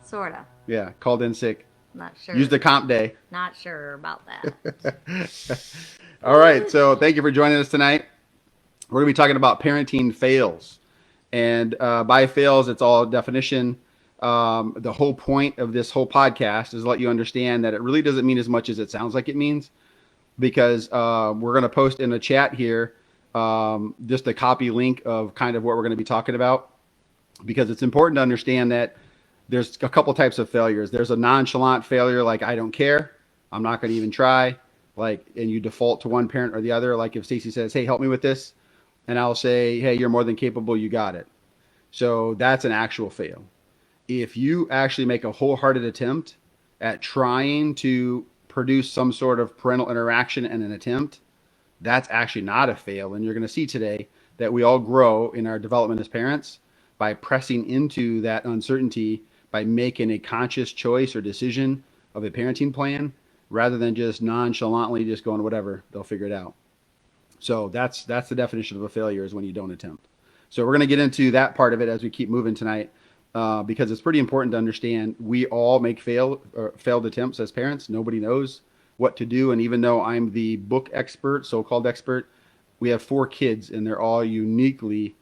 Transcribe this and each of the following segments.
Sort of. Yeah, called in sick. Not Used sure. the comp day. Not sure about that. All right, so thank you for joining us tonight. We're going to be talking about parenting fails. And by fails, it's all definition. The whole point of this whole podcast is to let you understand that it really doesn't mean as much as it sounds like it means, because we're going to post in a chat here just a copy link of kind of what we're going to be talking about, because it's important to understand that there's a couple types of failures. There's a nonchalant failure, like I don't care, I'm not going to even try, like, and you default to one parent or the other. Like if Stacy says, "Hey, help me with this," and I'll say, "Hey, you're more than capable, you got it." So that's an actual fail. If you actually make a wholehearted attempt at trying to produce some sort of parental interaction and an attempt, that's actually not a fail. And you're going to see today that we all grow in our development as parents by pressing into that uncertainty, by making a conscious choice or decision of a parenting plan rather than just nonchalantly just going whatever, they'll figure it out. So that's the definition of a failure, is when you don't attempt. So we're going to get into that part of it as we keep moving tonight, because it's pretty important to understand we all make failed attempts as parents. Nobody knows what to do, and even though I'm the book expert, so-called expert, we have 4 kids, and they're all uniquely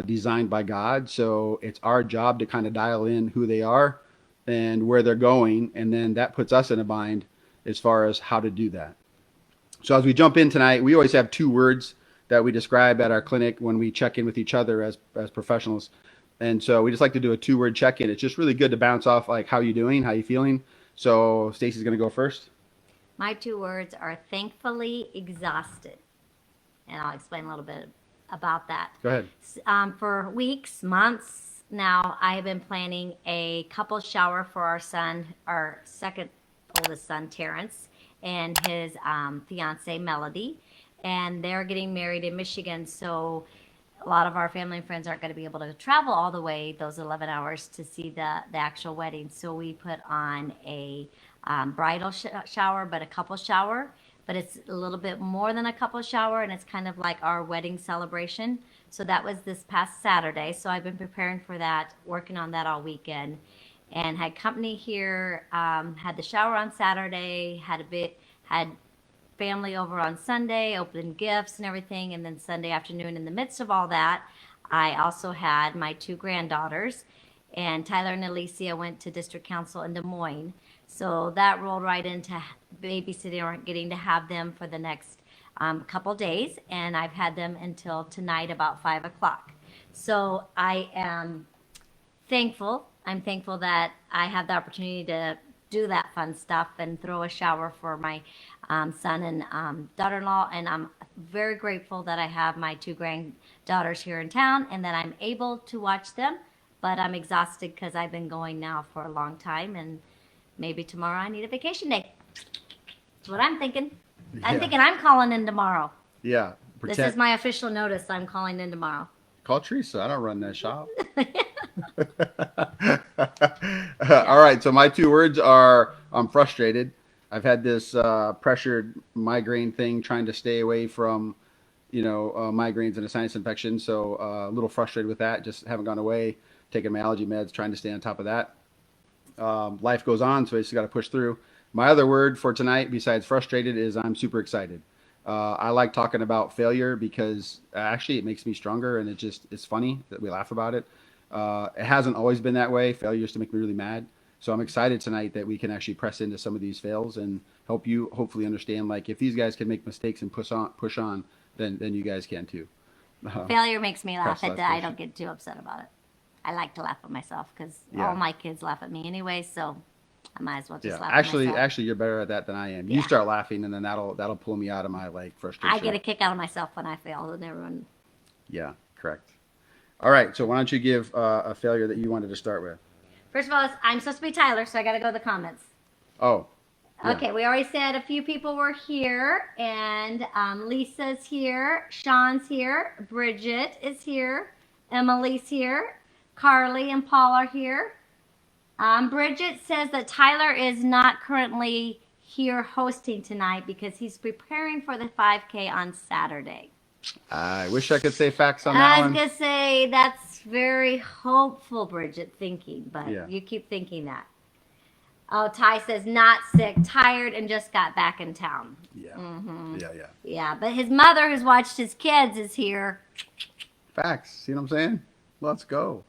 designed by God. So it's our job to kind of dial in who they are and where they're going, and then that puts us in a bind as far as how to do that. So as we jump in tonight, we always have 2 words that we describe at our clinic when we check in with each other as professionals. And so we just like to do a 2-word check-in. It's just really good to bounce off, like, how you doing, how you feeling. So Stacy's going to go first. My 2 words are thankfully exhausted. And I'll explain a little bit about that. Go ahead. For weeks, months now, I have been planning a couple shower for our son, our second oldest son, Terrence, and his fiance, Melody. And they're getting married in Michigan, so a lot of our family and friends aren't going to be able to travel all the way those 11 hours to see the actual wedding. So we put on a bridal shower, but a couple shower. But it's a little bit more than a couple shower, and it's kind of like our wedding celebration. So that was this past Saturday. So I've been preparing for that, working on that all weekend, and had company here. Had the shower on Saturday. Had family over on Sunday, opening gifts and everything. And then Sunday afternoon, in the midst of all that, I also had my 2 granddaughters. And Tyler and Alicia went to district council in Des Moines. So that rolled right into babysitting, or getting to have them for the next couple days. And I've had them until tonight about 5 o'clock. So I am thankful. I'm thankful that I have the opportunity to do that fun stuff and throw a shower for my son and daughter-in-law. And I'm very grateful that I have my 2 granddaughters here in town and that I'm able to watch them. But I'm exhausted because I've been going now for a long time, and maybe tomorrow I need a vacation day. That's what I'm thinking. I'm thinking I'm calling in tomorrow. Yeah. This is my official notice. I'm calling in tomorrow. Call Teresa. I don't run that shop. Yeah. All right. So my 2 words are, I'm frustrated. I've had this pressured migraine thing, trying to stay away from, migraines and a sinus infection. So a little frustrated with that. Just haven't gone away. Taking my allergy meds, trying to stay on top of that. Life goes on, so I just got to push through. My other word for tonight, besides frustrated, is I'm super excited. I like talking about failure because actually it makes me stronger, and it's funny that we laugh about it. It hasn't always been that way. Failure used to make me really mad. So I'm excited tonight that we can actually press into some of these fails and help you hopefully understand, like, if these guys can make mistakes and push on, then you guys can too. Failure makes me laugh Press at less that. I push. don't get too upset about it. I like to laugh at myself because all Yeah. my kids laugh at me anyway, so I might as well just Yeah, laugh at myself. actually, you're better at that than I am. You Yeah. start laughing, and then that'll pull me out of my, like, I get frustration. a kick out of myself when I fail, and everyone. Yeah, correct. All right, so why don't you give a failure that you wanted to start with? First of all, I'm supposed to be Tyler, so I got to go to the comments. Oh, yeah. Okay, we already said a few people were here, and Lisa's here, Sean's here, Bridget is here, Emily's here, Carly and Paul are here. Bridget says that Tyler is not currently here hosting tonight because he's preparing for the 5K on Saturday. I wish I could say facts on that I was one. gonna say that's very hopeful, Bridget, thinking, but Yeah. you keep thinking that. Oh, Ty says not sick, tired, and just got back in town. Yeah. Mm-hmm. Yeah. Yeah. Yeah, but his mother, who's watched his kids, is here. Facts. See what I'm saying? Let's go.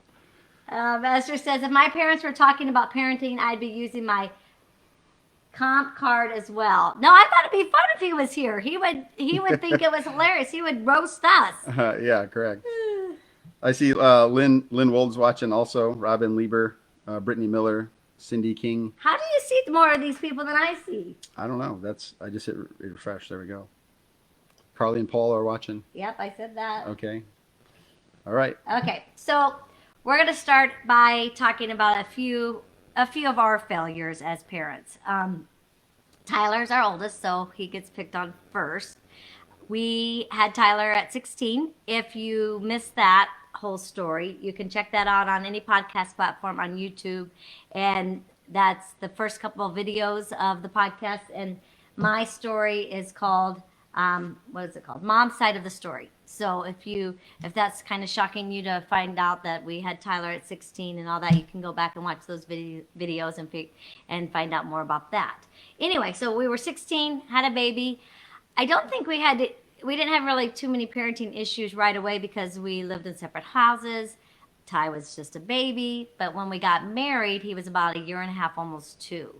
Esther says if my parents were talking about parenting, I'd be using my comp card as well. No, I thought it'd be fun if he was here. He would think it was hilarious. He would roast us. Yeah, correct. I see Lynn Wold's watching also. Robin Lieber, Brittany Miller, Cindy King. How do you see more of these people than I see? I don't know. I just hit refresh. There we go. Carly and Paul are watching. Yep, I said that. Okay. All right. Okay, so we're gonna start by talking about a few of our failures as parents. Tyler's our oldest, so he gets picked on first. We had Tyler at 16. If you missed that whole story, you can check that out on any podcast platform on YouTube. And that's the first couple of videos of the podcast. And my story is called, what is it called? Mom's Side of the Story. So if that's kind of shocking you to find out that we had Tyler at 16 and all that, you can go back and watch those videos and find out more about that. Anyway, so we were 16, had a baby. I don't think we didn't have really too many parenting issues right away because we lived in separate houses. Ty was just a baby, but when we got married, he was about a year and a half, almost 2.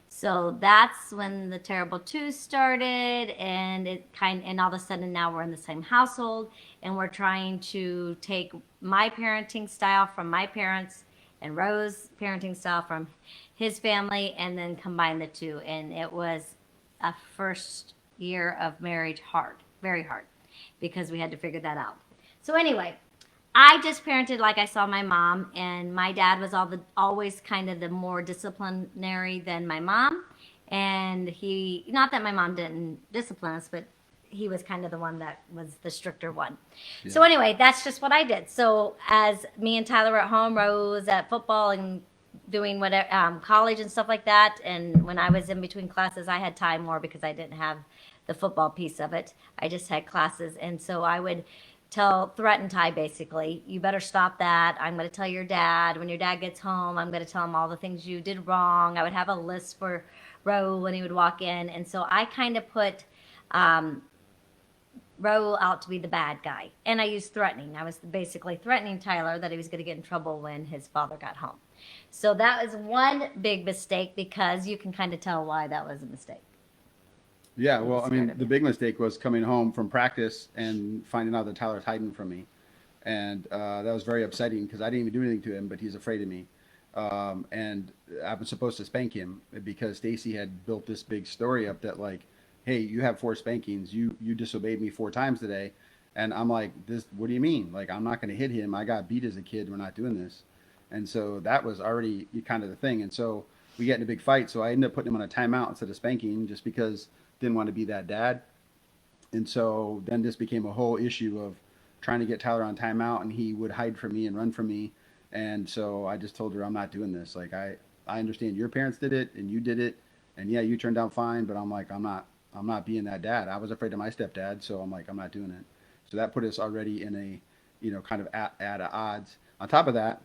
So that's when the terrible twos started, and and all of a sudden now we're in the same household, and we're trying to take my parenting style from my parents and Rose's parenting style from his family, and then combine the two. And it was a first year of marriage hard, very hard, because we had to figure that out. So anyway, I just parented like I saw my mom, and my dad was always kind of the more disciplinary than my mom. And not that my mom didn't discipline us, but he was kind of the one that was the stricter one. Yeah. So anyway, that's just what I did. So as me and Tyler were at home, Rose at football and doing whatever, college and stuff like that. And when I was in between classes, I had time more because I didn't have the football piece of it. I just had classes. And so I would threaten Ty basically, you better stop that. I'm going to tell your dad. When your dad gets home, I'm going to tell him all the things you did wrong. I would have a list for Ro when he would walk in. And so I kind of put Ro out to be the bad guy. And I used threatening. I was basically threatening Tyler that he was going to get in trouble when his father got home. So that was one big mistake, because you can kind of tell why that was a mistake. Yeah, well, I mean, the big mistake was coming home from practice and finding out that Tyler's hiding from me. And that was very upsetting because I didn't even do anything to him, but he's afraid of me. And I was supposed to spank him because Stacy had built this big story up that, like, hey, you have 4 spankings. You disobeyed me 4 times today. And I'm like, what do you mean? Like, I'm not going to hit him. I got beat as a kid. We're not doing this. And so that was already kind of the thing. And so we get in a big fight. So I ended up putting him on a timeout instead of spanking, just because didn't want to be that dad. And so then this became a whole issue of trying to get Tyler on timeout, and he would hide from me and run from me. And so I just told her, I'm not doing this. Like, I understand your parents did it and you did it, and yeah, you turned out fine, but I'm like, I'm not being that dad. I was afraid of my stepdad, so I'm like, I'm not doing it. So that put us already in a, kind of at odds. On top of that,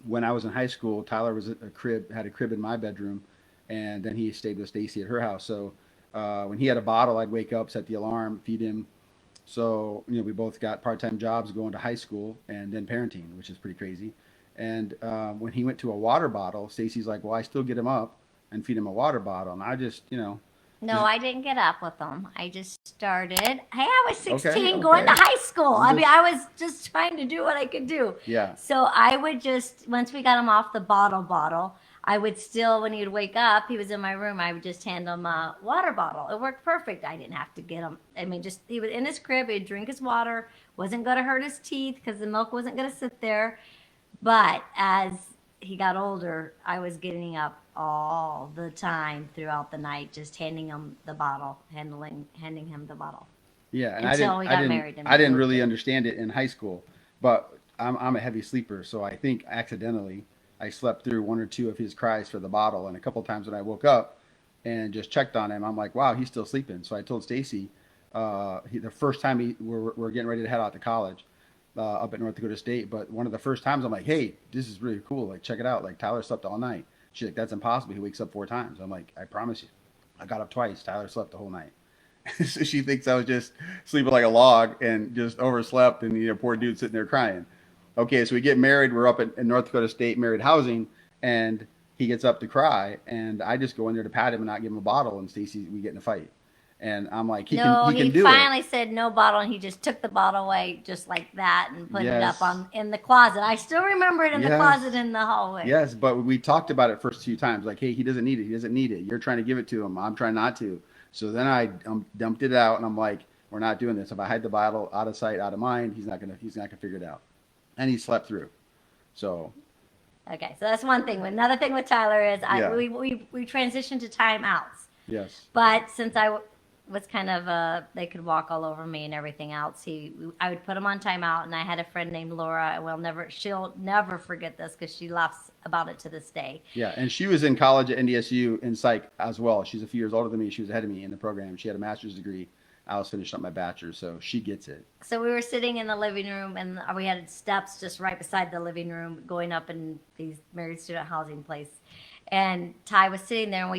when I was in high school, Tyler had a crib in my bedroom, and then he stayed with Stacy at her house. So when he had a bottle, I'd wake up, set the alarm, feed him. So, we both got part-time jobs going to high school and then parenting, which is pretty crazy. And when he went to a water bottle, Stacy's like, well, I still get him up and feed him a water bottle. And I just, No, I didn't get up with them. I just started. Hey, I was 16 Okay. going to high school. I mean, I was just trying to do what I could do. Yeah. So I would just, once we got him off the bottle, I would still, when he would wake up, he was in my room, I would just hand him a water bottle. It worked perfect. I didn't have to get him. I mean, he was in his crib. He'd drink his water. Wasn't going to hurt his teeth because the milk wasn't going to sit there. But as he got older, I was getting up all the time throughout the night, just handing him the bottle, handing him the bottle. Yeah, and Until we got married. I didn't really understand it in high school, but I'm a heavy sleeper, so I think accidentally I slept through 1 or 2 of his cries for the bottle, and a couple times when I woke up and just checked on him, I'm like, wow, he's still sleeping. So I told Stacy, The first time we're getting ready to head out to college up at North Dakota State. But one of the first times I'm like, hey, this is really cool. Like, check it out. Like, Tyler slept all night. She's like, that's impossible. He wakes up 4 times. I'm like, I promise you. I got up twice. Tyler slept the whole night. So she thinks I was just sleeping like a log and just overslept, and poor dude sitting there crying. Okay, so we get married. We're up in North Dakota State married housing, and he gets up to cry, and I just go in there to pat him and not give him a bottle, and Stacy, we get in a fight, and I'm like, No, he he can do it. finally said no bottle, and he just took the bottle away just like that and put it up Yes, on in the closet. I still remember it in the closet yes, in the hallway. yes. But we talked about it first few times, like, hey, he doesn't need it. He doesn't need it. You're trying to give it to him. I'm trying not to. So then I dumped it out, and I'm like, we're not doing this. If I hide the bottle out of sight, out of mind, he's not gonna figure it out. And he slept through. So Okay, so that's one thing. Another thing with Tyler is yeah, we transitioned to timeouts. yes, But since was kind of they could walk all over me and everything else, I would put him on timeout, and I had a friend named Laura, and she'll never forget this because she laughs about it to this day. yeah. And she was in college at NDSU in psych as well. She's a few years older than me. She was ahead of me in the program. She had a master's degree. I was finishing up my bachelor's, so she gets it. So we were sitting in the living room, and we had steps just right beside the living room going up in these married student housing place. And Ty was sitting there, and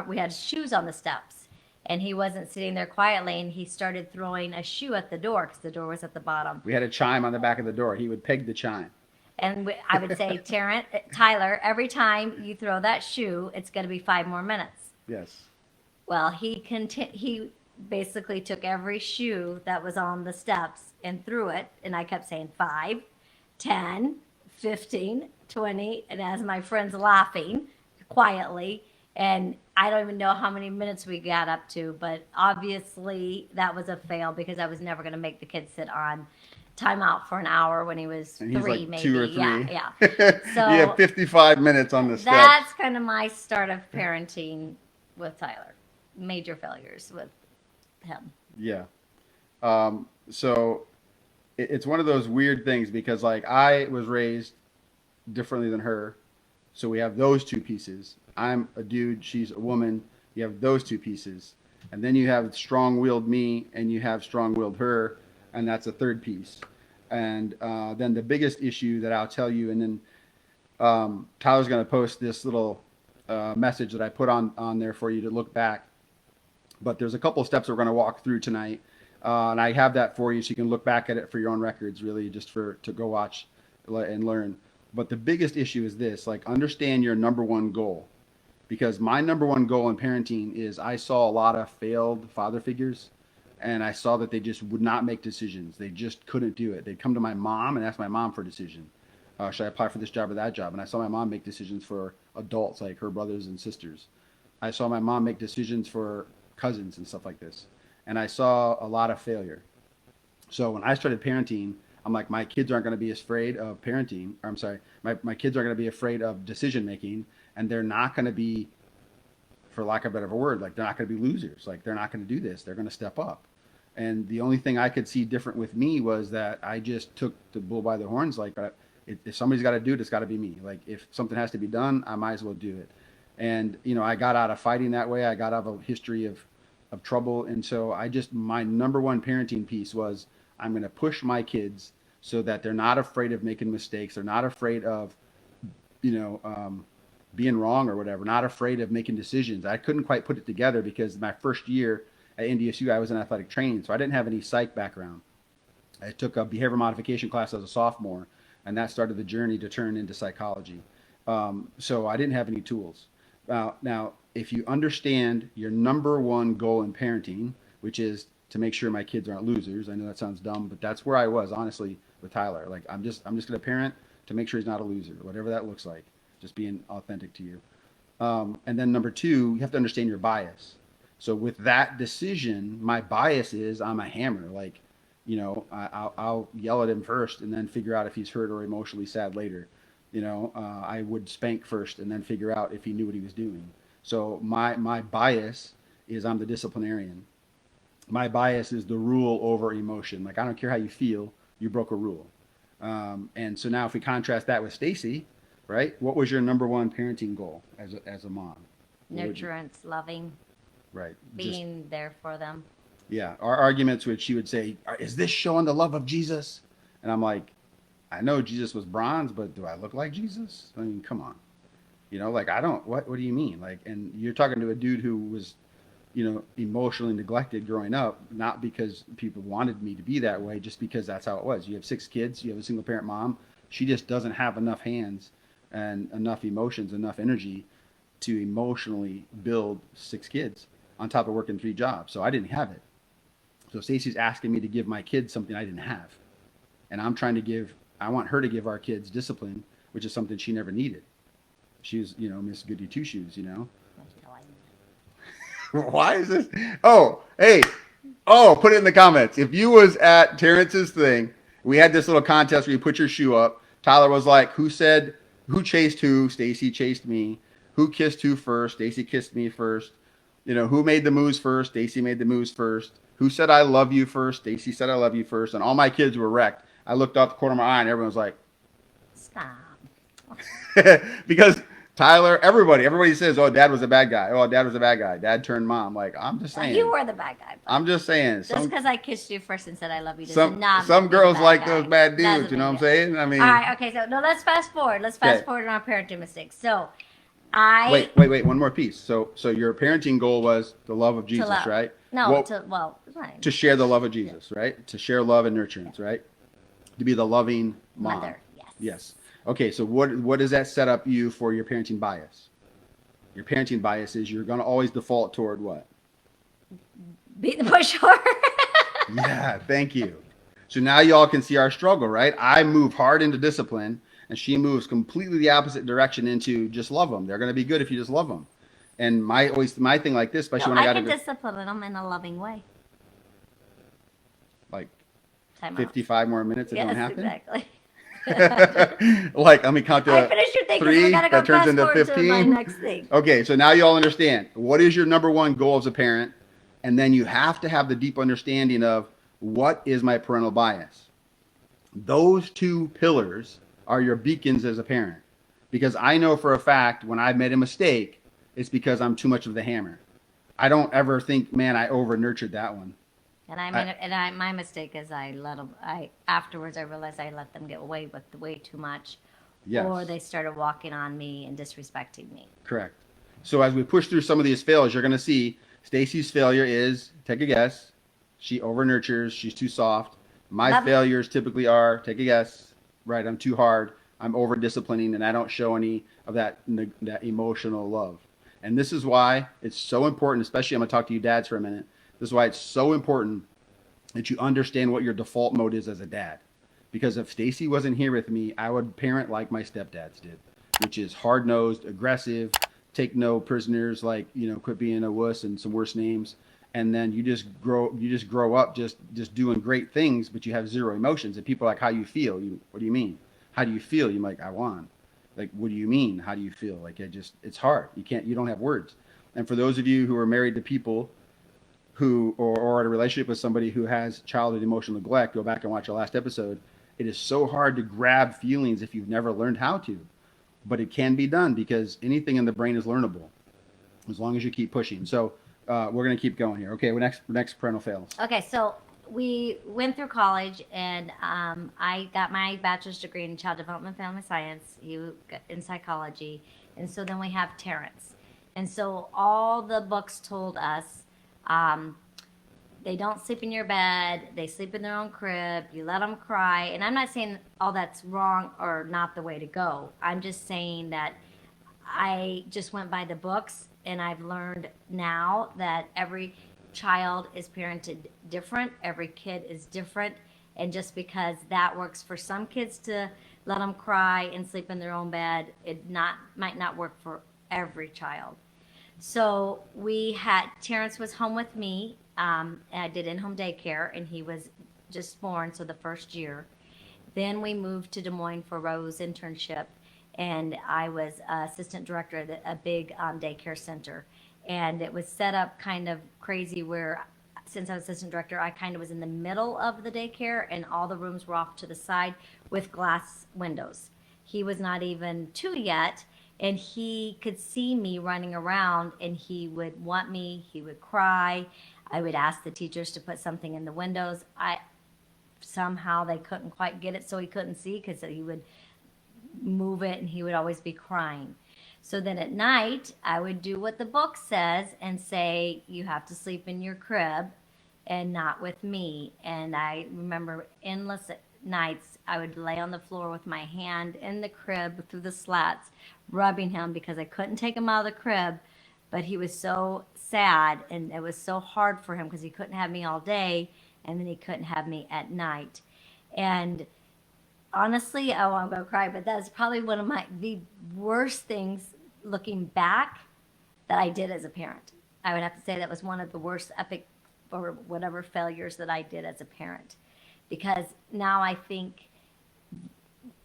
we had shoes on the steps, and he wasn't sitting there quietly, and he started throwing a shoe at the door because the door was at the bottom. We had a chime on the back of the door. He would peg the chime. And I would say, Tyler, every time you throw that shoe, it's going to be 5 more minutes. Yes. Well, he basically took every shoe that was on the steps and threw it, and I kept saying 5, 10, 15, 20, and as my friend's laughing quietly, and I don't even know how many minutes we got up to, but obviously that was a fail because I was never going to make the kid sit on timeout for an hour when he was And he's 3, like maybe. 2 or 3. Yeah, yeah. You have So 55 minutes on the steps. that's kind of my start of parenting with Tyler. Major failures with him. Yeah. So it's one of those weird things because like I was raised differently than her. So we have those two pieces. I'm a dude, she's a woman. You have those two pieces. And then you have strong-willed me and you have strong-willed her, and that's a third piece. And then the biggest issue that I'll tell you, and then Tyler's going to post this little message that I put on there for you to look back. But there's a couple of steps we're going to walk through tonight. And I have that for you so you can look back at it for your own records, really, just to go watch and learn. But the biggest issue is this, like, understand your number one goal. Because my number one goal in parenting is I saw a lot of failed father figures, and I saw that they just would not make decisions. They just couldn't do it. They'd come to my mom and ask my mom for a decision. Should I apply for this job or that job? And I saw my mom make decisions for adults, like her brothers and sisters. I saw my mom make decisions for cousins and stuff like this. And I saw a lot of failure. So when I started parenting, I'm like, my kids aren't going to be afraid of parenting. Or I'm sorry, my kids aren't going to be afraid of decision making, and they're not going to be, for lack of a better word, like they're not going to be losers. Like they're not going to do this. They're going to step up. And the only thing I could see different with me was that I just took the bull by the horns. Like if somebody's got to do it, it's got to be me. Like if something has to be done, I might as well do it. And I got out of fighting that way. I got out of a history of trouble. And so my number one parenting piece was I'm going to push my kids so that they're not afraid of making mistakes. They're not afraid of, being wrong or whatever, not afraid of making decisions. I couldn't quite put it together because my first year at NDSU, I was in athletic training. So I didn't have any psych background. I took a behavior modification class as a sophomore, and that started the journey to turn into psychology. So I didn't have any tools. Now, if you understand your number one goal in parenting, which is to make sure my kids aren't losers. I know that sounds dumb, but that's where I was, honestly, with Tyler. Like, I'm just going to parent to make sure he's not a loser, whatever that looks like, just being authentic to you. And then number two, you have to understand your bias. So with that decision, my bias is I'm a hammer. Like, I'll yell at him first and then figure out if he's hurt or emotionally sad later. I would spank first and then figure out if he knew what he was doing. So my bias is I'm the disciplinarian. My bias is the rule over emotion. Like, I don't care how you feel, you broke a rule. And so now if we contrast that with Stacy, right? What was your number one parenting goal as a mom? Nurturance, loving, Right. being there for them. Yeah, our arguments, which she would say, "Is this showing the love of Jesus?" And I'm like, "I know Jesus was bronze, but do I look like Jesus? I mean, come on, like I don't. What do you mean? Like, and you're talking to a dude who was, emotionally neglected growing up, not because people wanted me to be that way, just because that's how it was. You have 6 kids, you have a single parent mom. She just doesn't have enough hands and enough emotions, enough energy to emotionally build 6 kids on top of working 3 jobs. So I didn't have it. So Stacy's asking me to give my kids something I didn't have. And I want her to give our kids discipline, which is something she never needed. She was, Miss Goody Two Shoes. Why is this? Oh, hey. Oh, put it in the comments. If you was at Terrence's thing, we had this little contest where you put your shoe up. Tyler was like, who chased who? Stacy chased me. Who kissed who first? Stacy kissed me first. Who made the moves first? Stacy made the moves first. Who said I love you first? Stacy said I love you first. And all my kids were wrecked. I looked out the corner of my eye and everyone was like, Stop. because everybody says, "Oh, Dad was a bad guy. Oh, Dad was a bad guy. Dad turned mom." Like, I'm just saying. You were the bad guy. I'm just saying. Just because I kissed you first and said I love you some doesn't not some make me girls the bad like guy. those bad dudes. Doesn't You know what I'm mean saying? I mean, All right. Okay. So no, let's fast forward. Let's fast forward on our parenting mistakes. So, wait. One more piece. So your parenting goal was the love of Jesus, love. right? No. Fine. To share the love of Jesus, right? To share love and nurturance, right? To be the loving mom. Mother. Yes. Yes. Okay. So what does that set up you for your parenting bias? Your parenting bias is you're going to always default toward what? Beat the push hard. Yeah, thank you. So now y'all can see our struggle, right? I move hard into discipline, and she moves completely the opposite direction into just love them. They're going to be good if you just love them. And my thing like this, especially No, when I I got can to discipline them in a loving way. like Time out. 55 more minutes, it Yes, don't happen. exactly. Like, let me count to I finished your thing because 3. we gotta go That turns fast into forward to my 15. next thing. Okay, so now you all understand what is your number one goal as a parent, and then you have to have the deep understanding of what is my parental bias. Those 2 pillars are your beacons as a parent, because I know for a fact when I've made a mistake, it's because I'm too much of the hammer. I don't ever think, man, I over nurtured that one. And my mistake is I let them. Afterwards I realized I let them get away with way too much, Yes. or they started walking on me and disrespecting me. Correct. So as we push through some of these fails, you're going to see Stacy's failure is, take a guess, she over nurtures, she's too soft. My failures typically are, take a guess, right? I'm too hard, I'm over disciplining, and I don't show any of that emotional love. And this is why it's so important, especially I'm going to talk to you dads for a minute. This is why it's so important that you understand what your default mode is as a dad. Because if Stacy wasn't here with me, I would parent like my stepdads did, which is hard-nosed, aggressive, take no prisoners, like, quit being a wuss and some worse names. And then you just grow up just doing great things, but you have zero emotions. And people are like, how you feel? What do you mean? How do you feel? You're like, I won. Like, what do you mean? How do you feel? Like, it's hard. You don't have words. And for those of you who are married to people who, or in a relationship with somebody who has childhood emotional neglect, go back and watch our last episode. It is so hard to grab feelings if you've never learned how to. But it can be done because anything in the brain is learnable as long as you keep pushing. So we're going to keep going here. Okay, next parental fails. Okay, so we went through college, and I got my bachelor's degree in child development family science, in psychology, and so then we have Terrence. And so all the books told us they don't sleep in your bed, they sleep in their own crib, you let them cry. And I'm not saying all that's wrong or not the way to go. I'm just saying that I just went by the books, and I've learned now that every child is parented different, every kid is different, and just because that works for some kids to let them cry and sleep in their own bed, might not work for every child. So Terrence was home with me. I did in-home daycare, and he was just born, so the first year. Then we moved to Des Moines for Rose internship, and I was assistant director at a big daycare center. And it was set up kind of crazy where, since I was assistant director, I kind of was in the middle of the daycare, and all the rooms were off to the side with glass windows. He was not even 2 yet, and he could see me running around, and he would want me, he would cry. I would ask the teachers to put something in the windows. Somehow they couldn't quite get it, so he couldn't see, because he would move it and he would always be crying. So then at night, I would do what the book says and say, you have to sleep in your crib and not with me. And I remember endless nights I would lay on the floor with my hand in the crib through the slats, rubbing him, because I couldn't take him out of the crib. But he was so sad, and it was so hard for him because he couldn't have me all day, and then he couldn't have me at night. And honestly, oh, I'm gonna cry, but that's probably one of the worst things looking back that I did as a parent. I would have to say that was one of the worst epic or whatever failures that I did as a parent, because now I think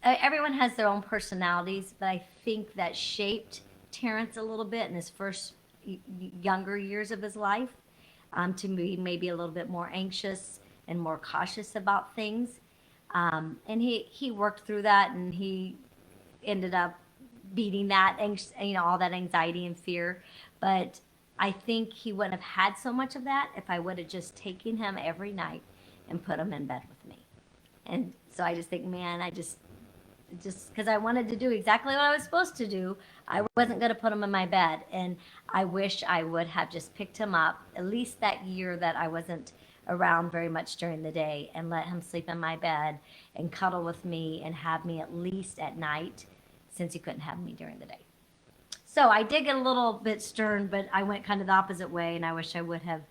everyone has their own personalities, but I think that shaped Terrence a little bit in his first younger years of his life, to be maybe a little bit more anxious and more cautious about things. And he worked through that, and he ended up beating that, all that anxiety and fear. But I think he wouldn't have had so much of that if I would have just taken him every night and put him in bed with me. And so I just think, man, just because I wanted to do exactly what I was supposed to do, I wasn't going to put him in my bed. And I wish I would have just picked him up at least that year that I wasn't around very much during the day, and let him sleep in my bed and cuddle with me and have me at least at night, since he couldn't have me during the day. So I did get a little bit stern, but I went kind of the opposite way, and I wish I would have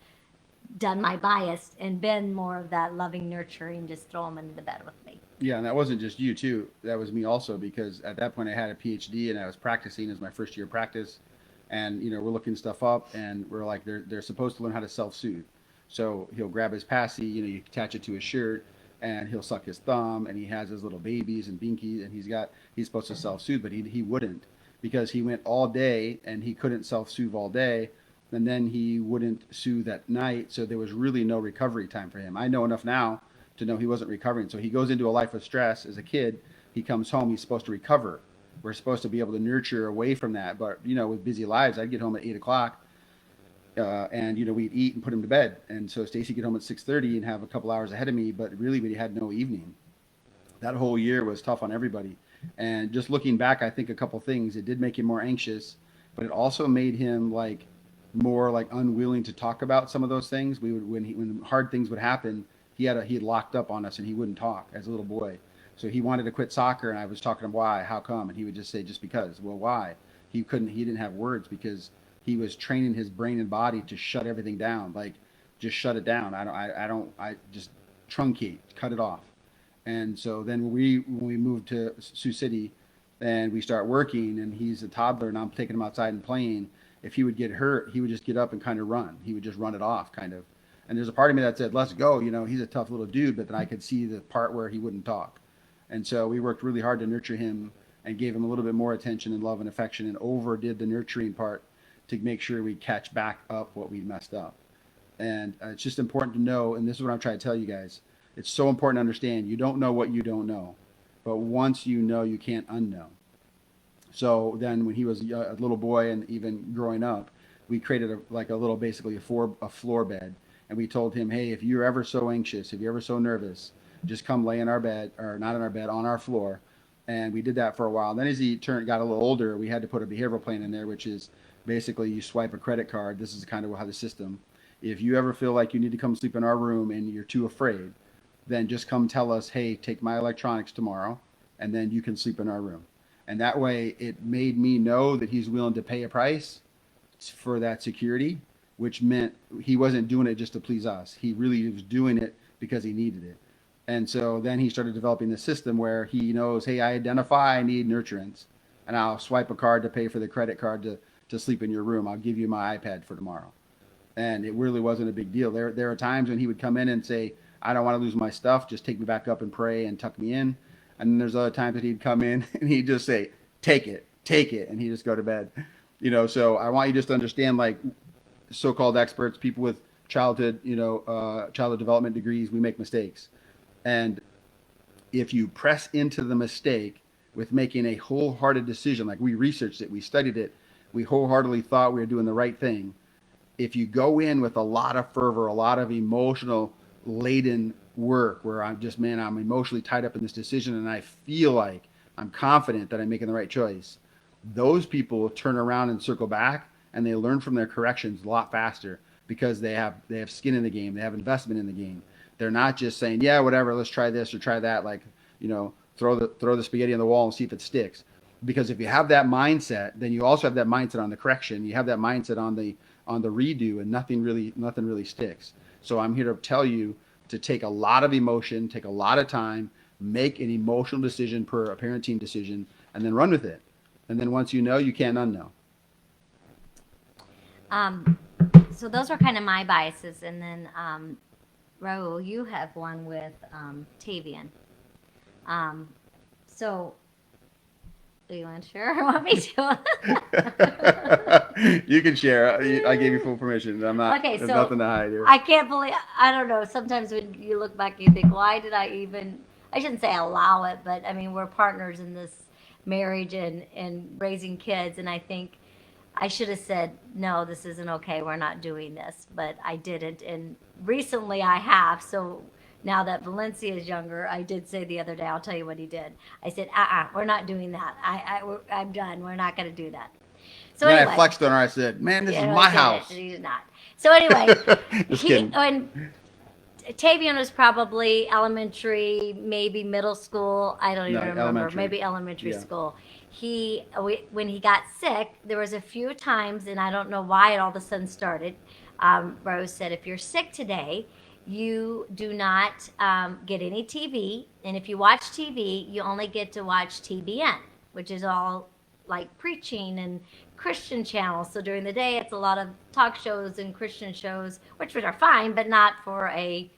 done my bias and been more of that loving, nurturing, just throw him into the bed with me. Yeah, and that wasn't just you too. That was me also, because at that point I had a PhD and I was practicing as my first year of practice, and we're looking stuff up, and we're like they're supposed to learn how to self-soothe. So he'll grab his passy, you attach it to his shirt, and he'll suck his thumb, and he has his little babies and binkies, and he's supposed to self-soothe, but he wouldn't, because he went all day and he couldn't self-soothe all day, and then he wouldn't soothe at night, so there was really no recovery time for him. I know enough now to know he wasn't recovering. So he goes into a life of stress as a kid. He comes home, he's supposed to recover. We're supposed to be able to nurture away from that. But, with busy lives, I'd get home at 8 o'clock, and, we'd eat and put him to bed. And so Stacy would get home at 6:30 and have a couple hours ahead of me, but really we had no evening. That whole year was tough on everybody. And just looking back, I think a couple things. It did make him more anxious, but it also made him more unwilling to talk about some of those things. We would, when hard things would happen, he had locked up on us, and he wouldn't talk as a little boy. So he wanted to quit soccer, and I was talking to him, why, how come? And he would just say, just because. Well, why? He didn't have words, because he was training his brain and body to shut everything down. Just shut it down. I just truncate, cut it off. And so then when we moved to Sioux City and we start working, and he's a toddler and I'm taking him outside and playing, if he would get hurt, he would just get up and kind of run. He would just run it off, kind of. And there's a part of me that said, let's go. He's a tough little dude, but then I could see the part where he wouldn't talk. And so we worked really hard to nurture him and gave him a little bit more attention and love and affection, and overdid the nurturing part to make sure we catch back up what we messed up. And it's just important to know, and this is what I'm trying to tell you guys. It's so important to understand, you don't know what you don't know. But once you know, you can't unknow. So then when he was a little boy, and even growing up, we created basically a floor bed. And we told him, hey, if you're ever so anxious, if you're ever so nervous, just come lay in our bed, or not in our bed, on our floor. And we did that for a while. And then as he got a little older, we had to put a behavioral plan in there, which is basically you swipe a credit card. This is kind of how the system. If you ever feel like you need to come sleep in our room and you're too afraid, then just come tell us, hey, take my electronics tomorrow, and then you can sleep in our room. And that way it made me know that he's willing to pay a price for that security, which meant he wasn't doing it just to please us. He really was doing it because he needed it. And so then he started developing the system where he knows, hey, I identify I need nurturance, and I'll swipe a card to pay for the credit card to sleep in your room. I'll give you my iPad for tomorrow. And it really wasn't a big deal. There are times when he would come in and say, I don't want to lose my stuff. Just take me back up and pray and tuck me in. And then there's other times that he'd come in and he'd just say, take it. And he'd just go to bed. So I want you just to understand, so-called experts, people with childhood development degrees, we make mistakes. And if you press into the mistake with making a wholehearted decision, like we researched it, we studied it, we wholeheartedly thought we were doing the right thing, if you go in with a lot of fervor, a lot of emotional laden work where I'm just, man, I'm emotionally tied up in this decision and I feel like I'm confident that I'm making the right choice, those people turn around and circle back and they learn from their corrections a lot faster because they have skin in the game, they have investment in the game. They're not just saying, yeah, whatever, let's try this or try that, like, throw the spaghetti on the wall and see if it sticks. Because if you have that mindset, then you also have that mindset on the correction. You have that mindset on the redo, and nothing really sticks. So I'm here to tell you to take a lot of emotion, take a lot of time, make an emotional decision per a parenting decision, and then run with it. And then once you know, you can't unknow. Um, so those are kind of my biases, and then Raul, you have one with Tavian. Um, so do you want to share or want me to? You can share. I gave you full permission. I'm not. Okay, There's so nothing to hide here. I can't believe, I don't know. Sometimes when you look back, you think, why did I even, I shouldn't say allow it, but I mean, we're partners in this marriage and raising kids. And I think I should have said, no, this isn't okay. We're not doing this. But I didn't. And recently I have. So now that Valencia is younger, I did say the other day, I'll tell you what he did. I said, we're not doing that. I'm done. We're not going to do that. So And then I anyway. flexed on her. I said, "Man, this is Yeah, my he didn't. house." He did not. So anyway, Just he kidding. when Tavian was probably elementary, maybe middle school. I don't No, even remember. elementary. Maybe elementary Yeah. school. When he got sick, there was a few times, and I don't know why it all of a sudden started. Rose said, "If you're sick today, you do not get any TV, and if you watch TV, you only get to watch TBN, which is all like preaching and Christian channels. So during the day, it's a lot of talk shows and Christian shows, which are fine, but not for a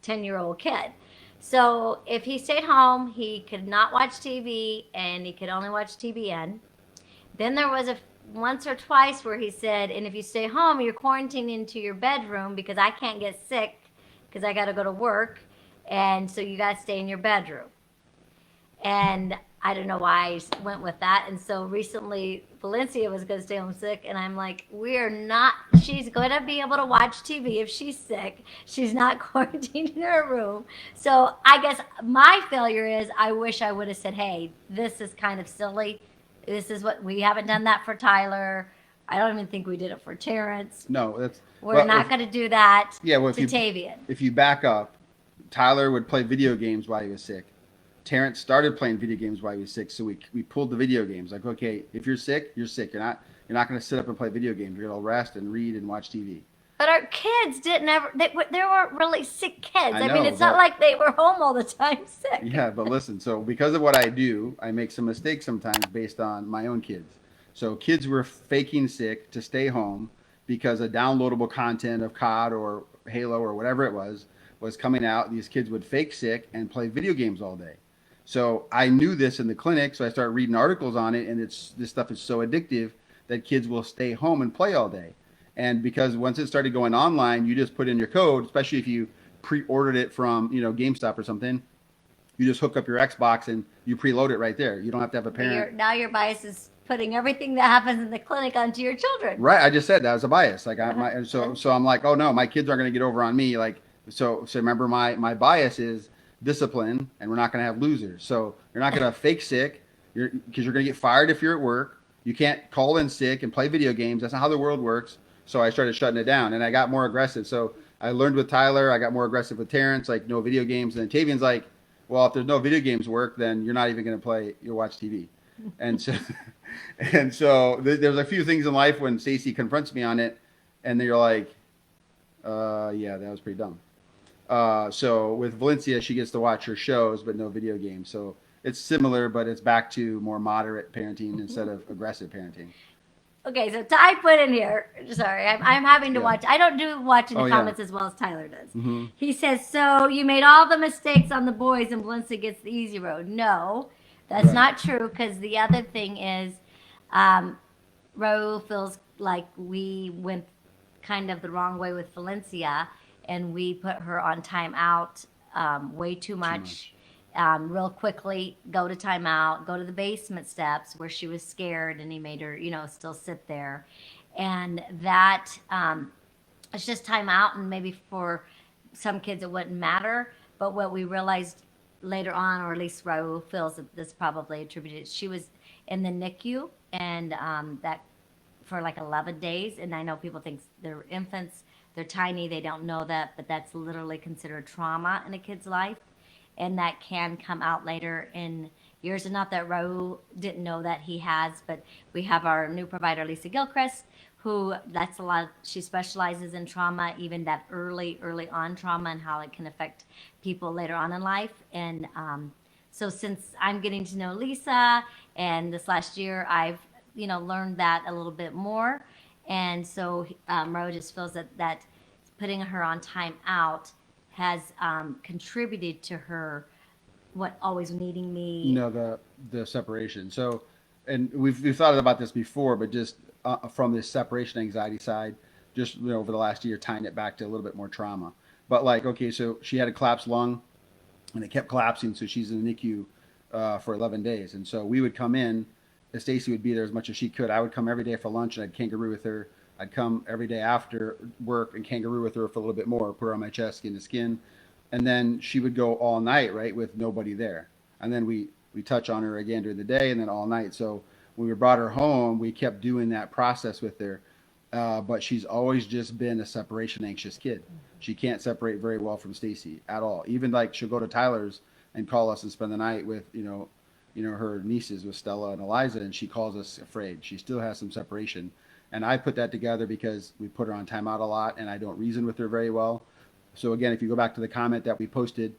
10-year-old kid. So if he stayed home, he could not watch TV and he could only watch TBN. Then there was a once or twice where he said, and if you stay home, you're quarantined into your bedroom because I can't get sick because I got to go to work. And so you got to stay in your bedroom. And I don't know why I went with that. And so recently, Valencia was going to stay home sick, and I'm like, we're not. She's going to be able to watch TV if she's sick. She's not quarantined in her room. So I guess my failure is I wish I would have said, hey, this is kind of silly. This is what we haven't done that for Tyler. I don't even think we did it for Terrence. No, that's We're not going to do that yeah. Well, to Tavian. if you back up, Tyler would play video games while he was sick. Terrence started playing video games while he was sick, so we pulled the video games. Like, okay, if you're sick, you're sick. You're not going to sit up and play video games. You're going to rest and read and watch TV. But our kids didn't ever, they weren't really sick kids. I I mean, know, it's not but- like they were home all the time sick. Yeah, but listen, so because of what I do, I make some mistakes sometimes based on my own kids. So kids were faking sick to stay home because a downloadable content of COD or Halo or whatever it was coming out. These kids would fake sick and play video games all day. So I knew this in the clinic, so I started reading articles on it, and this stuff is so addictive that kids will stay home and play all day. And because once it started going online, you just put in your code, especially if you pre-ordered it from GameStop or something. You just hook up your Xbox and you preload it right there. You don't have to have a parent. Now your bias is putting everything that happens in the clinic onto your children. Right. I just said that was a bias. Like so I'm like, oh no, my kids aren't going to get over on me. Like so remember my bias is discipline, and we're not going to have losers. So you're not going to fake sick, because you're going to get fired if you're at work. You can't call in sick and play video games. That's not how the world works. So I started shutting it down, and I got more aggressive. So I learned with Tyler. I got more aggressive with Terrence, like no video games. And then Tavian's like, well, if there's no video games work, then you're not even going to play. You'll watch TV. And so, there's a few things in life when Stacey confronts me on it, and then you're like, yeah, that was pretty dumb. So with Valencia, she gets to watch her shows, but no video games. So it's similar, but it's back to more moderate parenting instead of aggressive parenting. Okay, so Ty put in here, sorry, I'm having to watch. I don't do watching the comments as well as Tyler does. Mm-hmm. He says, so you made all the mistakes on the boys and Valencia gets the easy road. No, that's not true, because the other thing is Raul feels like we went kind of the wrong way with Valencia, and we put her on timeout way too much. Real quickly, go to timeout, go to the basement steps where she was scared, and he made her, still sit there. And that it's just time out, and maybe for some kids it wouldn't matter. But what we realized later on, or at least Raul feels that this probably attributed, she was in the NICU, and that for like 11 days. And I know people think they're infants, they're tiny, they don't know that, but that's literally considered trauma in a kid's life. And that can come out later in years. And not that Raul didn't know that, he has, but we have our new provider, Lisa Gilchrist, who that's a lot, she specializes in trauma, even that early on trauma and how it can affect people later on in life. And so since I'm getting to know Lisa, and this last year I've learned that a little bit more. And so Ro just feels that putting her on time out has contributed to her what always needing me. The separation. So, and we've thought about this before, but just from this separation anxiety side, just over the last year, tying it back to a little bit more trauma. But like, okay, so she had a collapsed lung, and it kept collapsing, so she's in the NICU for 11 days. And so we would come in, Stacy would be there as much as she could. I would come every day for lunch, and I'd kangaroo with her. I'd come every day after work and kangaroo with her for a little bit more, put her on my chest, skin to skin, and then she would go all night, right, with nobody there. And then we touch on her again during the day, and then all night. So when we brought her home, we kept doing that process with her. But she's always just been a separation anxious kid. She can't separate very well from Stacy at all. Even like she'll go to Tyler's and call us and spend the night with her nieces, with Stella and Eliza, and she calls us afraid. She still has some separation, and I put that together because we put her on timeout a lot, and I don't reason with her very well. So again, if you go back to the comment that we posted,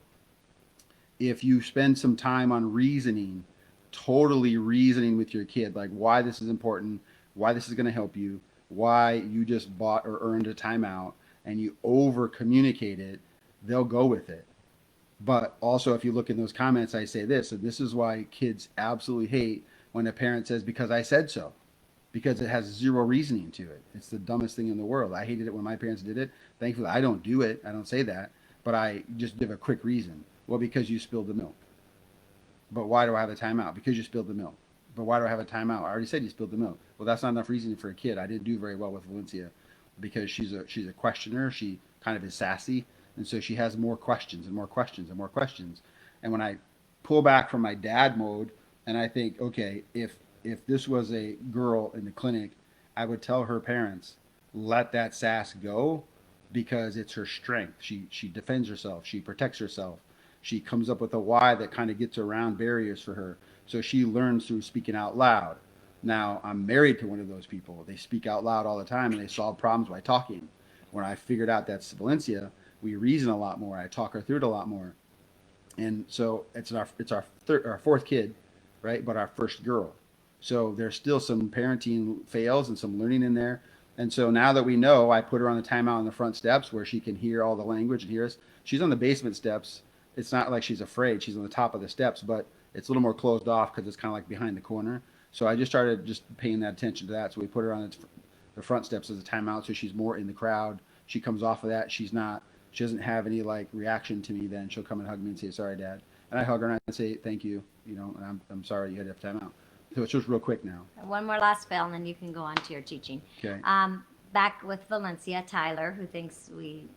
if you spend some time on reasoning, totally reasoning with your kid, like why this is important, why this is going to help you, why you just bought or earned a timeout, and you over communicate it, they'll go with it. But also, if you look in those comments, I say this, and this is why kids absolutely hate when a parent says, because I said so, because it has zero reasoning to it. It's the dumbest thing in the world. I hated it when my parents did it. Thankfully, I don't do it. I don't say that, but I just give a quick reason. Well, because you spilled the milk. But why do I have a timeout? Because you spilled the milk. But why do I have a timeout? I already said you spilled the milk. Well, that's not enough reasoning for a kid. I didn't do very well with Valencia because she's a questioner. She kind of is sassy, and so she has more questions and more questions and more questions. And when I pull back from my dad mode, and I think, okay, if this was a girl in the clinic, I would tell her parents, let that sass go, because it's her strength. She defends herself. She protects herself. She comes up with a why that kind of gets around barriers for her. So she learns through speaking out loud. Now, I'm married to one of those people. They speak out loud all the time, and they solve problems by talking. When I figured out that's Valencia, we reason a lot more. I talk her through it a lot more. And so our fourth kid, right? But our first girl. So there's still some parenting fails and some learning in there. And so now that we know, I put her on the timeout on the front steps where she can hear all the language and hear us. She's on the basement steps. It's not like she's afraid. She's on the top of the steps, but it's a little more closed off because it's kind of like behind the corner. So I just started just paying that attention to that. So we put her on the front steps as a timeout, so she's more in the crowd. She comes off of that. She doesn't have any like reaction to me. Then she'll come and hug me and say, "Sorry, Dad," and I hug her and I say, "Thank you," and I'm sorry you had to have timeout. So it's just real quick now. One more last spell, and then you can go on to your teaching. Okay. Back with Valencia, Tyler, who thinks we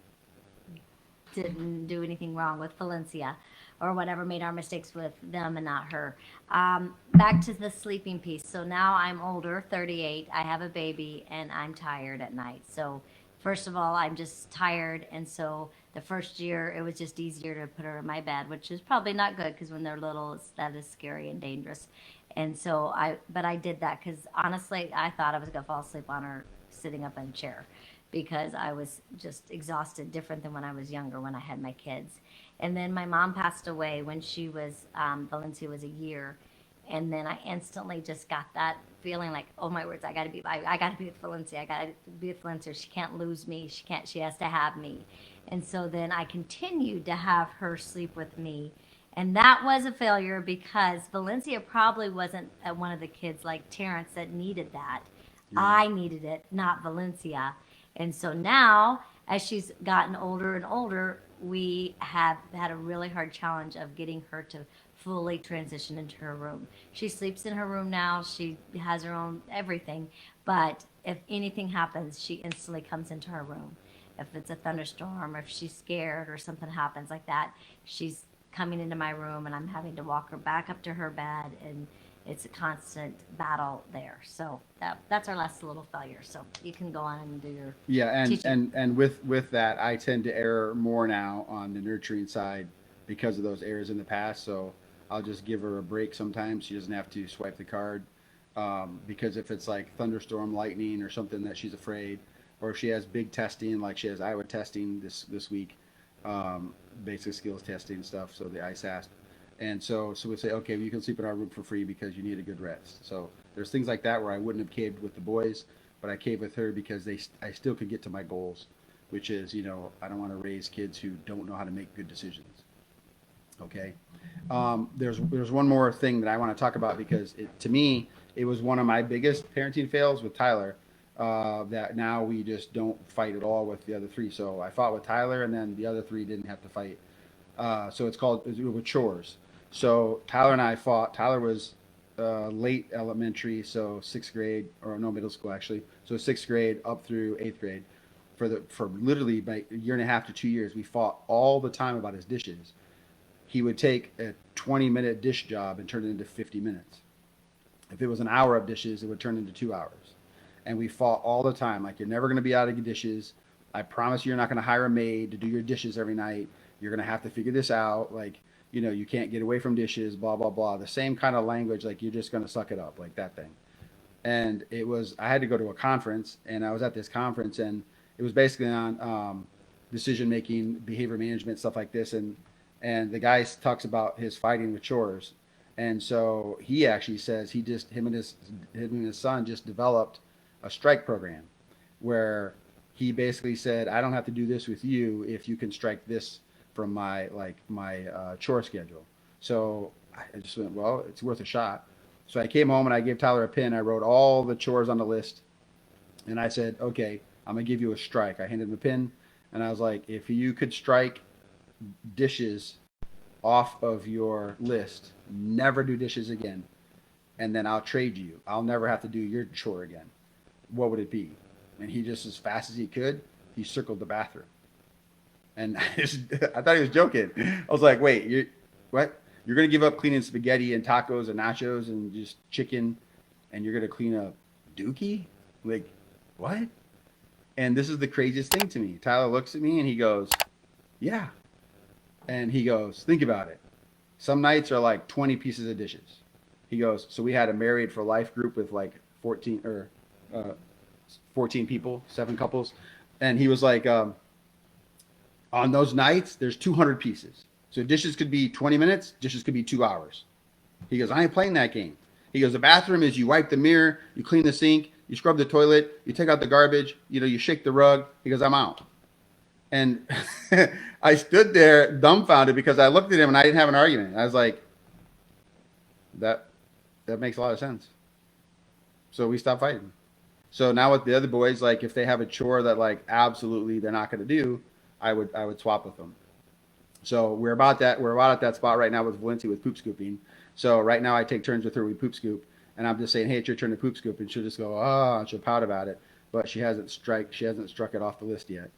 didn't do anything wrong with Valencia or whatever, made our mistakes with them and not her. Back to the sleeping piece. So now I'm older, 38, I have a baby, and I'm tired at night. So first of all, I'm just tired, and so the first year it was just easier to put her in my bed, which is probably not good because when they're little, that is scary and dangerous. And so I did that because honestly, I thought I was gonna fall asleep on her sitting up in a chair because I was just exhausted, different than when I was younger, when I had my kids. And then my mom passed away when she was, Valencia was a year. And then I instantly just got that feeling like, oh my words, I gotta be with Valencia. I gotta be with Valencia. She can't lose me. She has to have me. And so then I continued to have her sleep with me. And that was a failure because Valencia probably wasn't one of the kids like Terrence that needed that. Yeah. I needed it, not Valencia. And so now, as she's gotten older and older, we have had a really hard challenge of getting her to fully transition into her room. She sleeps in her room now. She has her own everything. But if anything happens, she instantly comes into her room. if it's a thunderstorm, or if she's scared or something happens like that, she's coming into my room and I'm having to walk her back up to her bed, and it's a constant battle there. So that's our last little failure. So you can go on and do your Yeah, teaching. and with that, I tend to err more now on the nurturing side because of those errors in the past. So I'll just give her a break sometimes. She doesn't have to swipe the card, because if it's like thunderstorm, lightning, or something that she's afraid, or if she has big testing, like she has Iowa testing this week, basic skills testing stuff. So the ISAST, and so we say, okay, well, you can sleep in our room for free because you need a good rest. So there's things like that where I wouldn't have caved with the boys, but I caved with her because I still could get to my goals, which is, I don't want to raise kids who don't know how to make good decisions. Okay. There's one more thing that I want to talk about because to me it was one of my biggest parenting fails with Tyler. That now we just don't fight at all with the other three. So I fought with Tyler, and then the other three didn't have to fight. So it's with chores. So Tyler and I fought. Tyler was late elementary, so sixth grade, or no, middle school actually. So sixth grade up through eighth grade. For literally about a year and a half to 2 years, we fought all the time about his dishes. He would take a 20-minute dish job and turn it into 50 minutes. If it was an hour of dishes, it would turn into 2 hours. And we fought all the time. Like, you're never going to be out of dishes. I promise you're not going to hire a maid to do your dishes every night. You're going to have to figure this out. Like, you can't get away from dishes, blah, blah, blah. The same kind of language, like you're just going to suck it up, like that thing. And I had to go to a conference, and I was at this conference, and it was basically on decision making, behavior management, stuff like this. And the guy talks about his fighting with chores. And so he actually says him and his son just developed a strike program where he basically said, I don't have to do this with you if you can strike this from my chore schedule. So I just went, well, it's worth a shot. So I came home and I gave Tyler a pen. I wrote all the chores on the list, and I said, okay, I'm gonna give you a strike. I handed him a pen, and I was like, if you could strike dishes off of your list, never do dishes again, and then I'll trade you. I'll never have to do your chore again. What would it be? And he just, as fast as he could, he circled the bathroom. And I thought he was joking. I was like, wait, what? You're going to give up cleaning spaghetti and tacos and nachos and just chicken, and you're going to clean up dookie? Like, what? And this is the craziest thing to me. Tyler looks at me and he goes, yeah. And he goes, think about it. Some nights are like 20 pieces of dishes. He goes, so we had a married for life group with like 14 people, 7 couples. And he was like, on those nights, there's 200 pieces. So dishes could be 20 minutes, dishes could be 2 hours. He goes, I ain't playing that game. He goes, the bathroom is you wipe the mirror, you clean the sink, you scrub the toilet, you take out the garbage, you shake the rug. He goes, I'm out. And I stood there dumbfounded because I looked at him and I didn't have an argument. I was like, that makes a lot of sense. So we stopped fighting. So now with the other boys, like if they have a chore that like absolutely they're not going to do, I would swap with them. So we're about at that spot right now with Valencia with poop scooping. So right now I take turns with her with poop scoop, and I'm just saying, hey, it's your turn to poop scoop, and she'll just go, and she'll pout about it, but she hasn't struck it off the list yet,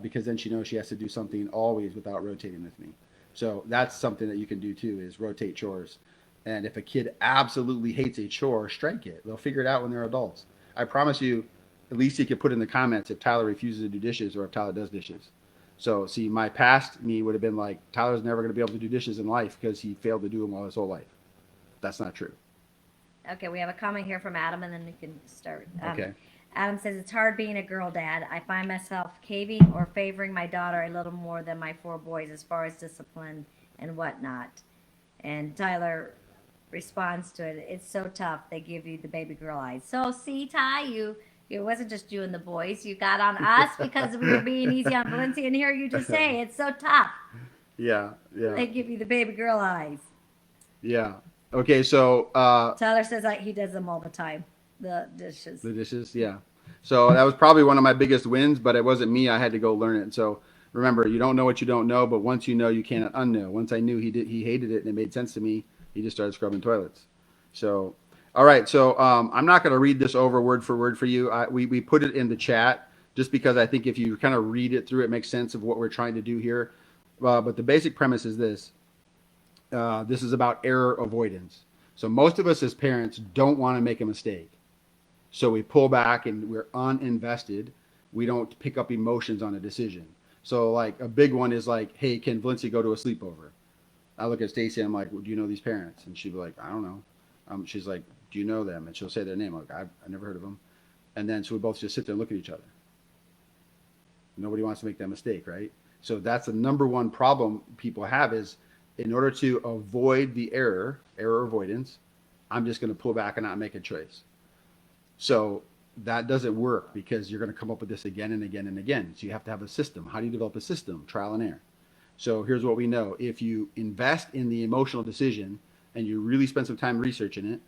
because then she knows she has to do something always without rotating with me. So that's something that you can do too, is rotate chores. And if a kid absolutely hates a chore, strike it. They'll figure it out when they're adults. I promise you, at least you could put in the comments if Tyler refuses to do dishes or if Tyler does dishes. So, see, my past me would have been like, Tyler's never going to be able to do dishes in life because he failed to do them all his whole life. That's not true. Okay, we have a comment here from Adam, and then we can start. Okay. Adam says, it's hard being a girl dad. I find myself caving or favoring my daughter a little more than my 4 boys as far as discipline and whatnot. And Tyler responds to it, it's so tough. They give you the baby girl eyes. So, see, Ty, it wasn't just you and the boys. You got on us because we were being easy on Valencia, and here you just say it's so tough. Yeah. They give you the baby girl eyes. Yeah. Okay, so Tyler says he does them all the time. The dishes. the dishes, yeah. So that was probably one of my biggest wins, but it wasn't me. I had to go learn it. So remember, you don't know what you don't know, but once you know, you can't unknow. Once I knew he hated it and it made sense to me, he just started scrubbing toilets. So, all right. So I'm not going to read this over word for word for you. We put it in the chat just because I think if you kind of read it through, it makes sense of what we're trying to do here. But the basic premise is this. This is about error avoidance. So most of us as parents don't want to make a mistake. So we pull back and we're uninvested. We don't pick up emotions on a decision. So like a big one is like, hey, can Valencia go to a sleepover? I look at Stacy and I'm like, well, do you know these parents? And she'd be like, I don't know. She's like, do you know them? And she'll say their name. I'm like, I've never heard of them. And then so we both just sit there and look at each other. Nobody wants to make that mistake, right? So that's the number one problem people have is in order to avoid the error avoidance, I'm just going to pull back and not make a choice. So that doesn't work because you're going to come up with this again and again and again. So you have to have a system. How do you develop a system? Trial and error. So here's what we know. If you invest in the emotional decision and you really spend some time researching it,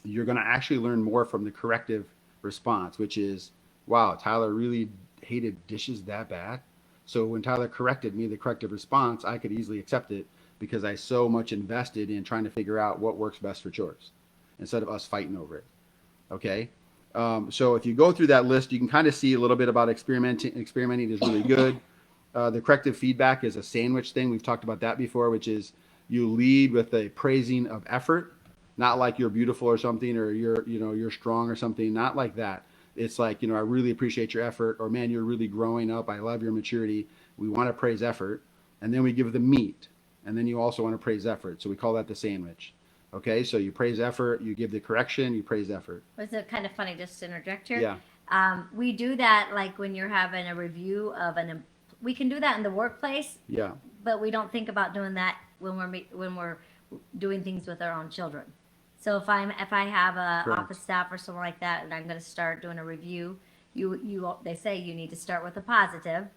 you're going to actually learn more from the corrective response, which is, wow, Tyler really hated dishes that bad. So when Tyler corrected me, the corrective response, I could easily accept it because I so much invested in trying to figure out what works best for chores instead of us fighting over it. Okay. So if you go through that list, you can kind of see a little bit about experimenting. Experimenting is really good. The corrective feedback is a sandwich thing. We've talked about that before, which is you lead with a praising of effort, not like you're beautiful or something, or you're strong or something, not like that. It's like, I really appreciate your effort, or man, you're really growing up. I love your maturity. We want to praise effort. And then we give the meat. And then you also want to praise effort. So we call that the sandwich. Okay, so you praise effort, you give the correction, you praise effort. Was it kind of funny just to interject here? Yeah. We do that like when you're having a review of we can do that in the workplace. Yeah. But we don't think about doing that when we're doing things with our own children. So if I have a Correct. office staff or something like that, and I'm going to start doing a review, they say you need to start with a positive,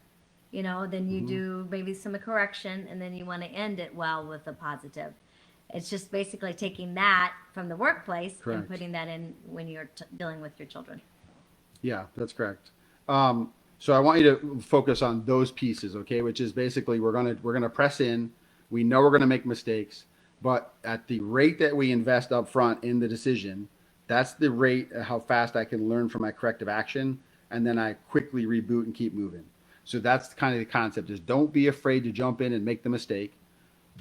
then you do maybe some correction, and then you want to end it well with a positive. It's just basically taking that from the workplace Correct. and putting that in when you're dealing with your children. Yeah, that's correct. So I want you to focus on those pieces, okay? Which is basically we're gonna press in. We know we're gonna make mistakes, but at the rate that we invest up front in the decision, that's the rate of how fast I can learn from my corrective action, and then I quickly reboot and keep moving. So that's kind of the concept: is don't be afraid to jump in and make the mistake.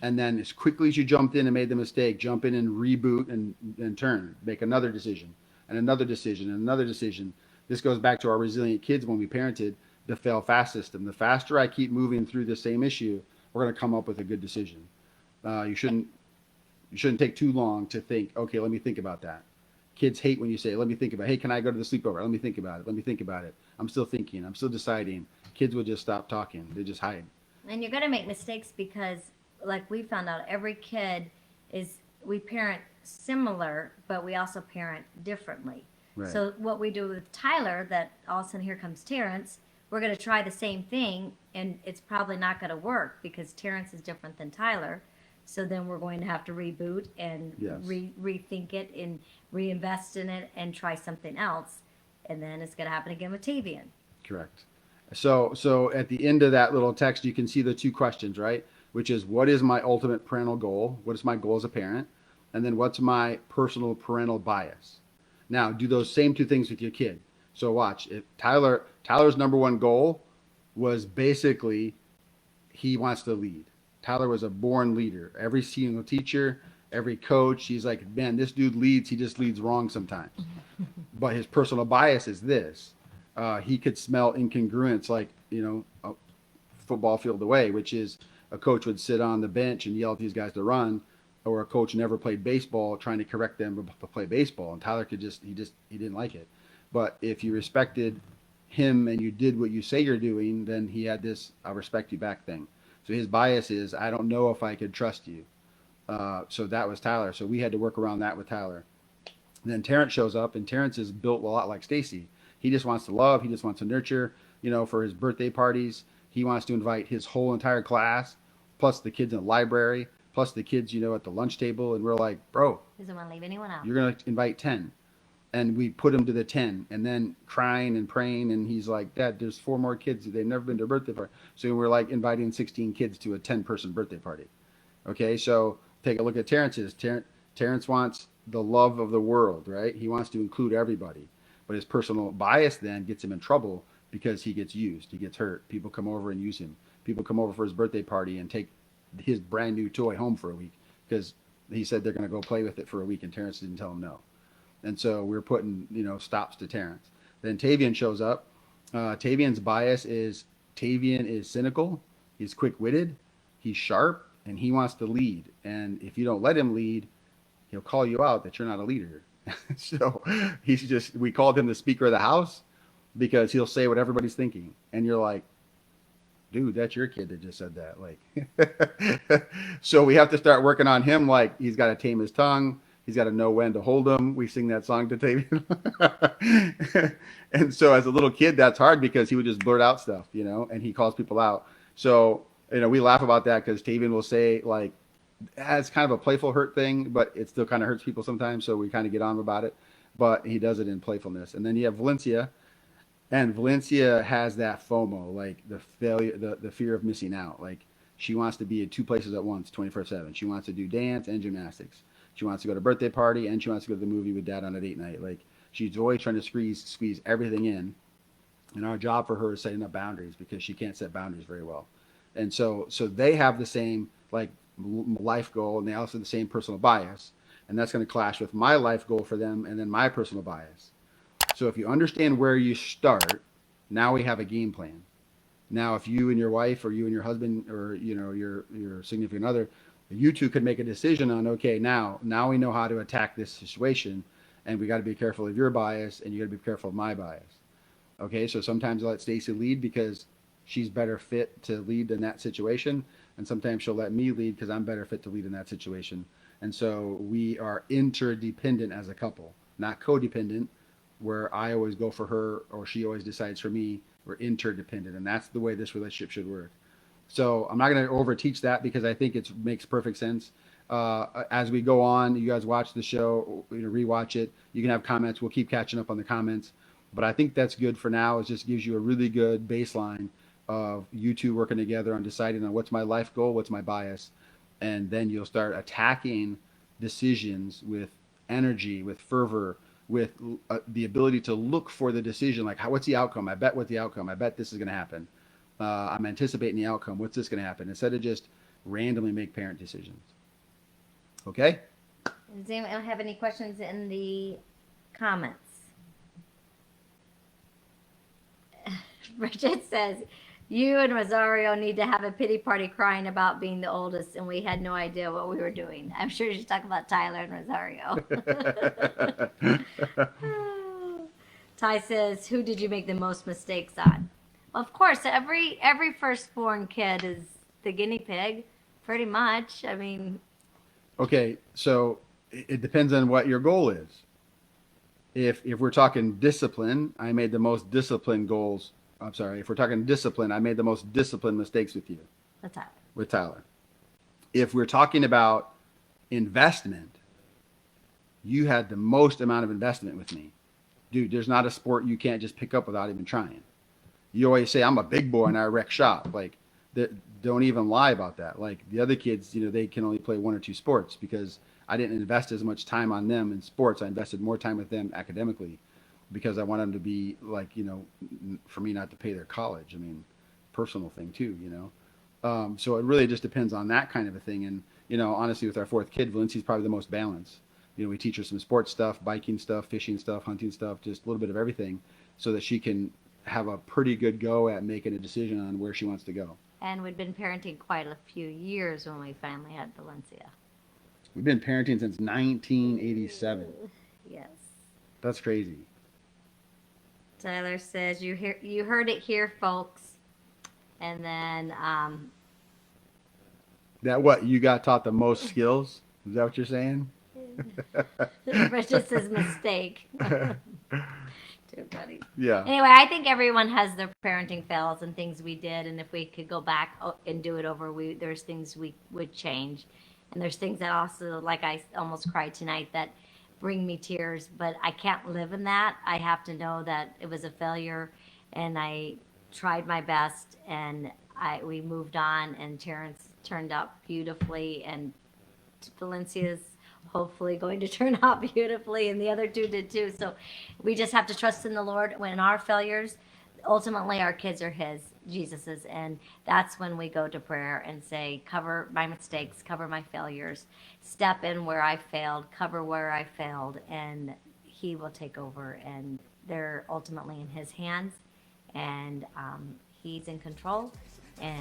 And then as quickly as you jumped in and made the mistake, jump in and reboot and turn, make another decision and another decision and another decision. This goes back to our resilient kids when we parented, the fail fast system. The faster I keep moving through the same issue, we're going to come up with a good decision. You shouldn't take too long to think, okay, let me think about that. Kids hate when you say, let me think about it. Hey, can I go to the sleepover? Let me think about it. Let me think about it. I'm still thinking. I'm still deciding. Kids will just stop talking. They just hide. And you're going to make mistakes because like we found out, every kid we parent similar, but we also parent differently. Right. So what we do with Tyler, that all of a sudden here comes Terrence, we're going to try the same thing, and it's probably not going to work because Terrence is different than Tyler. So then we're going to have to reboot and Yes. rethink it and reinvest in it and try something else. And then it's going to happen again with Tavian. Correct. So at the end of that little text, you can see the two questions, right? Which is, what is my ultimate parental goal? What is my goal as a parent? And then what's my personal parental bias? Now, do those same two things with your kid. So watch. If Tyler's number one goal was basically he wants to lead. Tyler was a born leader. Every single teacher, every coach, he's like, man, this dude leads. He just leads wrong sometimes. But his personal bias is this. He could smell incongruence like, a football field away, which is a coach would sit on the bench and yell at these guys to run, or a coach never played baseball trying to correct them to play baseball. And Tyler he didn't like it. But if you respected him and you did what you say you're doing, then he had this I'll respect you back thing. So his bias is, I don't know if I could trust you. So that was Tyler. So we had to work around that with Tyler. And then Terrence shows up, and Terrence is built a lot like Stacy. He just wants to love. He just wants to nurture. For his birthday parties, he wants to invite his whole entire class, plus the kids in the library, plus the kids, at the lunch table. And we're like, bro, He doesn't want to leave anyone out. you're going to invite 10. And we put him to the 10, and then crying and praying. And he's like, Dad, there's 4 more kids. They've never been to a birthday party. So we're like inviting 16 kids to a 10-person birthday party. Okay, so take a look at Terrence's. Terrence wants the love of the world, right? He wants to include everybody. But his personal bias then gets him in trouble because he gets used, he gets hurt. People come over and use him. People come over for his birthday party and take his brand new toy home for a week because he said they're going to go play with it for a week, and Terrence didn't tell him no. And so we're putting, stops to Terrence. Then Tavian shows up. Tavian's bias is Tavian is cynical, he's quick-witted, he's sharp, and he wants to lead. And if you don't let him lead, he'll call you out that you're not a leader. So we called him the Speaker of the House because he'll say what everybody's thinking. And you're like, dude, that's your kid that just said that. Like, so we have to start working on him. Like, he's got to tame his tongue. He's got to know when to hold him. We sing that song to Tavian. And so as a little kid, that's hard because he would just blurt out stuff, and he calls people out. So, we laugh about that because Tavian will say, like, it's kind of a playful hurt thing, but it still kind of hurts people sometimes. So we kind of get on about it, but he does it in playfulness. And then you have Valencia, and Valencia has that FOMO, like the failure, the fear of missing out. Like, she wants to be in two places at once, 24/7. She wants to do dance and gymnastics. She wants to go to a birthday party, and she wants to go to the movie with dad on a date night. Like, she's always trying to squeeze everything in. And our job for her is setting up boundaries because she can't set boundaries very well. And so they have the same, like, life goal, and they also have the same personal bias. And that's going to clash with my life goal for them and then my personal bias. So if you understand where you start, now we have a game plan. Now, if you and your wife or you and your husband or, your significant other, you two could make a decision on, okay, now we know how to attack this situation, and we got to be careful of your bias, and you got to be careful of my bias. Okay, so sometimes I let Stacy lead because she's better fit to lead in that situation, and sometimes she'll let me lead because I'm better fit to lead in that situation. And so we are interdependent as a couple, not codependent, where I always go for her or she always decides for me. We're interdependent, and that's the way this relationship should work. So I'm not going to overteach that because I think it makes perfect sense. As we go on, you guys watch the show, rewatch it. You can have comments. We'll keep catching up on the comments. But I think that's good for now. It just gives you a really good baseline of you two working together on deciding on what's my life goal, what's my bias. And then you'll start attacking decisions with energy, with fervor, with the ability to look for the decision. Like, what's the outcome? I bet what's the outcome? I bet this is going to happen. I'm anticipating the outcome. What's this going to happen? Instead of just randomly make parent decisions. Okay? Does anyone have any questions in the comments? Bridget says, you and Rosario need to have a pity party crying about being the oldest, and we had no idea what we were doing. I'm sure she's talking about Tyler and Rosario. Ty says, who did you make the most mistakes on? Well, of course, every firstborn kid is the guinea pig, pretty much. I mean. Okay, so it depends on what your goal is. If we're talking discipline, I made the most disciplined goals. I'm sorry. If we're talking discipline, I made the most disciplined mistakes with you. With Tyler. If we're talking about investment, you had the most amount of investment with me. Dude, there's not a sport you can't just pick up without even trying. You always say, I'm a big boy and I wreck shop. Like, don't even lie about that. Like, the other kids, they can only play one or two sports because I didn't invest as much time on them in sports. I invested more time with them academically because I want them to be like, for me not to pay their college. I mean, personal thing too, So it really just depends on that kind of a thing. And, honestly, with our fourth kid, Valencia's probably the most balanced. We teach her some sports stuff, biking stuff, fishing stuff, hunting stuff, just a little bit of everything so that she can have a pretty good go at making a decision on where she wants to go. And we'd been parenting quite a few years when we finally had Valencia. We've been parenting since 1987. Yes. That's crazy. Tyler says, you heard it here, folks. And then that what? You got taught the most skills? Is that what you're saying? Bridget says mistake. Too funny. Yeah. Anyway, I think everyone has their parenting fails and things we did, and if we could go back and do it over, there's things we would change, and there's things that also, like I almost cried tonight, that bring me tears, but I can't live in that. I have to know that it was a failure, and I tried my best, and we moved on, and Terrence turned out beautifully, and Valencia's hopefully going to turn out beautifully, and the other two did too. So we just have to trust in the Lord when our failures, ultimately our kids are Jesus's, and that's when we go to prayer and say, cover my mistakes, cover my failures, step in where I failed, cover where I failed, and he will take over, and they're ultimately in his hands, and he's in control, and